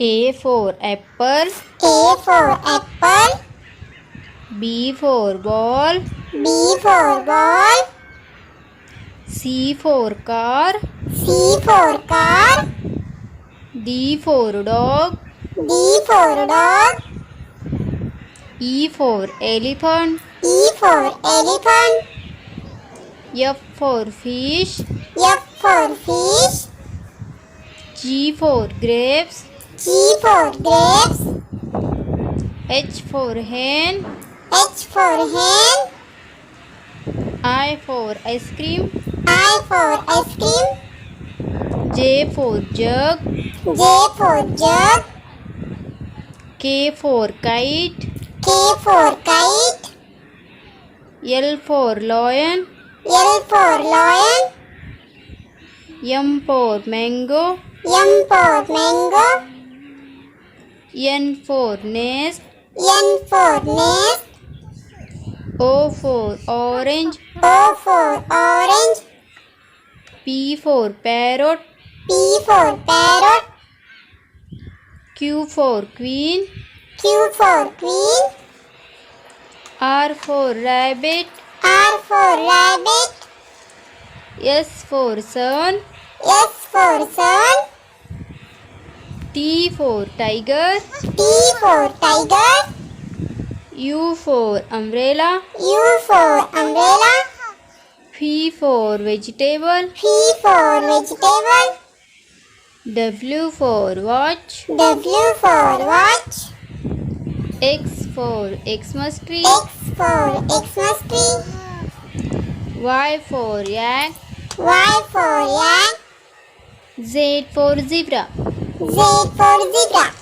A for apple. A for apple. B for ball. B for ball. C for car. C for car. D for dog. D for dog. E for elephant. E for elephant. F for fish. F for fish. G for grapes. G for grapes. H for hen. H for hen. I for ice cream. I for ice cream. J for jug. J for jug. K for kite. K for kite. L for lion. L for lion. M for mango. M for mango. N for nest. N for nest. O for orange. O for orange. P for parrot. P for parrot. Q for queen. Q for queen. R for rabbit. R for rabbit. S for sun. S for sun. T for tiger. T for tiger. U for umbrella. U for umbrella. V for vegetable. V for vegetable. W for watch. W for watch. X for Xmas tree. X for Xmas tree. Y for yak. Y for yak. Z for zebra. Z for zebra.